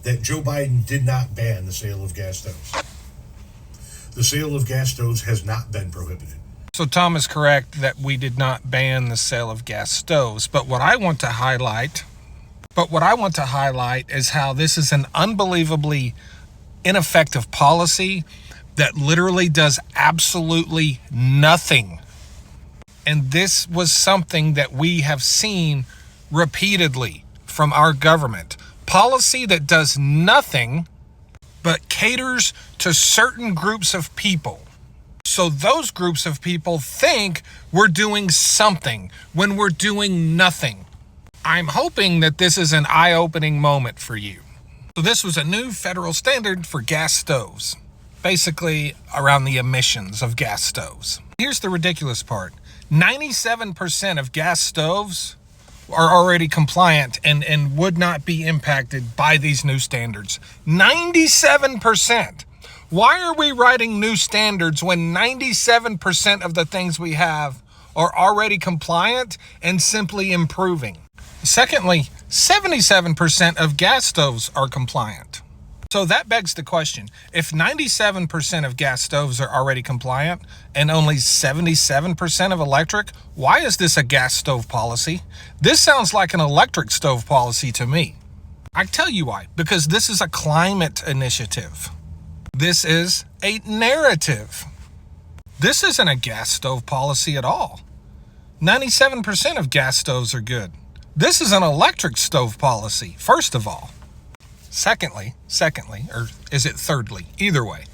that Joe Biden did not ban the sale of gas stoves. The sale of gas stoves has not been prohibited. So Tom is correct that we did not ban the sale of gas stoves. But what I want to highlight is how this is an unbelievably ineffective policy that literally does absolutely nothing. And this was something that we have seen repeatedly from our government. Policy that does nothing but caters to certain groups of people. So those groups of people think we're doing something when we're doing nothing. I'm hoping that this is an eye-opening moment for you. So this was a new federal standard for gas stoves, basically around the emissions of gas stoves. Here's the ridiculous part. 97% of gas stoves are already compliant and would not be impacted by these new standards. 97%. Why are we writing new standards when 97% of the things we have are already compliant and simply improving? Secondly, 77% of gas stoves are compliant. So that begs the question, if 97% of gas stoves are already compliant and only 77% of electric, why is this a gas stove policy? This sounds like an electric stove policy to me. I tell you why, because this is a climate initiative. This is a narrative. This isn't a gas stove policy at all. 97% of gas stoves are good. This is an electric stove policy, first of all. Secondly, or is it thirdly? Either way,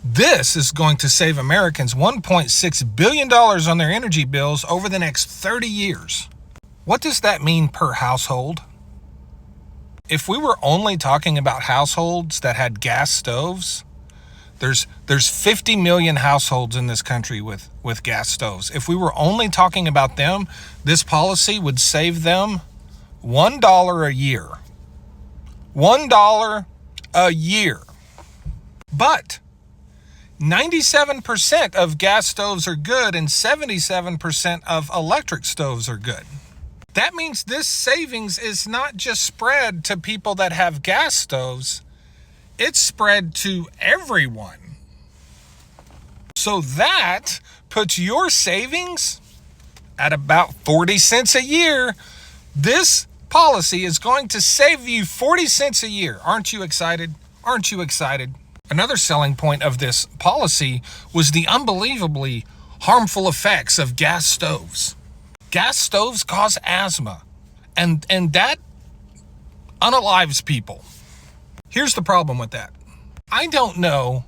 this is going to save Americans $1.6 billion on their energy bills over the next 30 years. What does that mean per household? If we were only talking about households that had gas stoves, there's 50 million households in this country with gas stoves. If we were only talking about them, this policy would save them $1 a year. $1 a year. But 97% of gas stoves are good and 77% of electric stoves are good. That means this savings is not just spread to people that have gas stoves, it's spread to everyone. So that puts your savings at about 40 cents a year. This policy is going to save you 40 cents a year. Aren't you excited? Aren't you excited? Another selling point of this policy was the unbelievably harmful effects of gas stoves. Gas stoves cause asthma, and that unalives people. Here's the problem with that. I don't know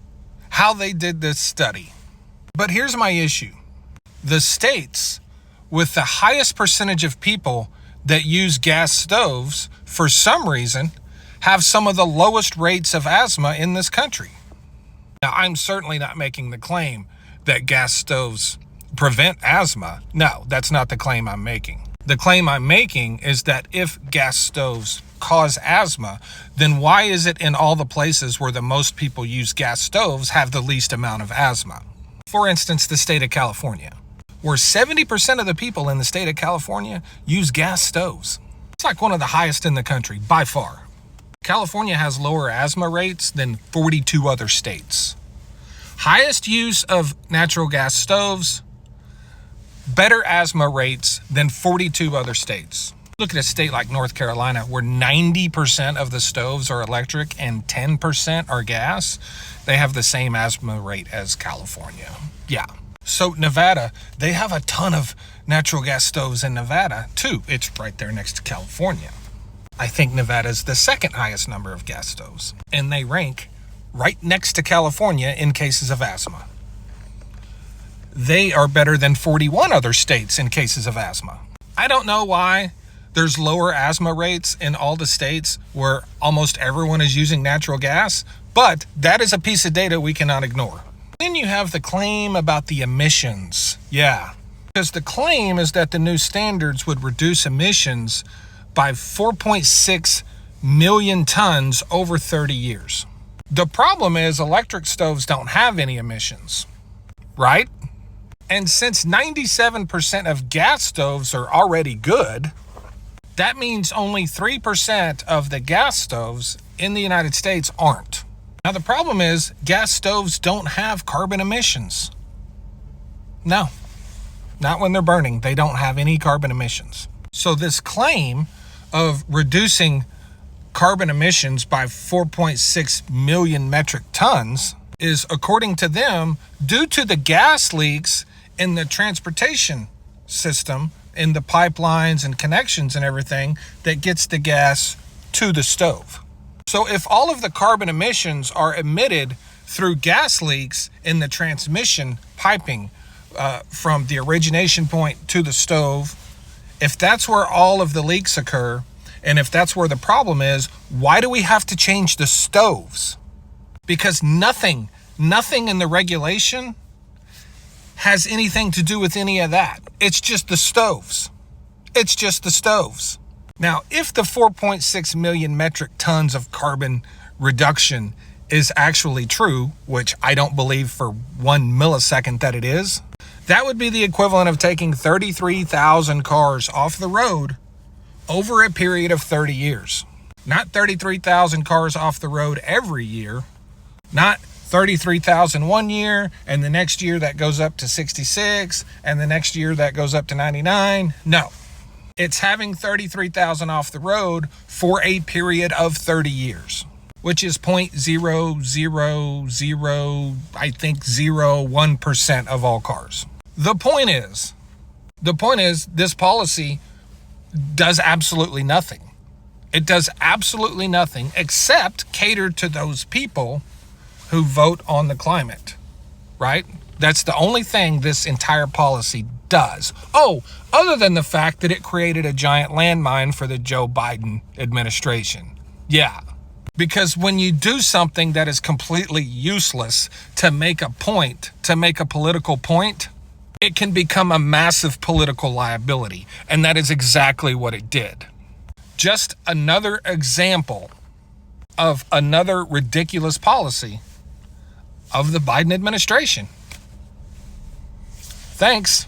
how they did this study, but here's my issue. The states with the highest percentage of people that use gas stoves, for some reason, have some of the lowest rates of asthma in this country. Now, I'm certainly not making the claim that gas stoves prevent asthma. No, that's not the claim I'm making. The claim I'm making is that if gas stoves cause asthma, then why is it in all the places where the most people use gas stoves have the least amount of asthma? For instance, the state of California, where 70% of the people in the state of California use gas stoves. It's like one of the highest in the country, by far. California has lower asthma rates than 42 other states. Highest use of natural gas stoves, better asthma rates than 42 other states. Look at a state like North Carolina, where 90% of the stoves are electric and 10% are gas. They have the same asthma rate as California. Yeah. So Nevada, they have a ton of natural gas stoves in Nevada, too. It's right there next to California. I think Nevada is the second highest number of gas stoves, and they rank right next to California in cases of asthma. They are better than 41 other states in cases of asthma. I don't know why there's lower asthma rates in all the states where almost everyone is using natural gas, but that is a piece of data we cannot ignore. Then you have the claim about the emissions. Yeah, because the claim is that the new standards would reduce emissions by 4.6 million tons over 30 years. The problem is electric stoves don't have any emissions, right? And since 97% of gas stoves are already good, that means only 3% of the gas stoves in the United States aren't. Now, the problem is gas stoves don't have carbon emissions. No, not when they're burning. They don't have any carbon emissions. So this claim of reducing carbon emissions by 4.6 million metric tons is, according to them, due to the gas leaks in the transportation system, in the pipelines and connections and everything that gets the gas to the stove. So if all of the carbon emissions are emitted through gas leaks in the transmission piping from the origination point to the stove, if that's where all of the leaks occur, and if that's where the problem is, why do we have to change the stoves? Because nothing in the regulation has anything to do with any of that. It's just the stoves. It's just the stoves. Now, if the 4.6 million metric tons of carbon reduction is actually true, which I don't believe for 1 millisecond that it is, that would be the equivalent of taking 33,000 cars off the road over a period of 30 years. Not 33,000 cars off the road every year, not 33,000 one year, and the next year that goes up to 66, and the next year that goes up to 99. No. It's having 33,000 off the road for a period of 30 years, which is 0.000, I think 0.01% of all cars. The point is, this policy does absolutely nothing. It does absolutely nothing except cater to those people who vote on the climate, right? That's the only thing this entire policy does. Oh, other than the fact that it created a giant landmine for the Joe Biden administration. Yeah, because when you do something that is completely useless to make a point, to make a political point, it can become a massive political liability. And that is exactly what it did. Just another example of another ridiculous policy of the Biden administration. Thanks.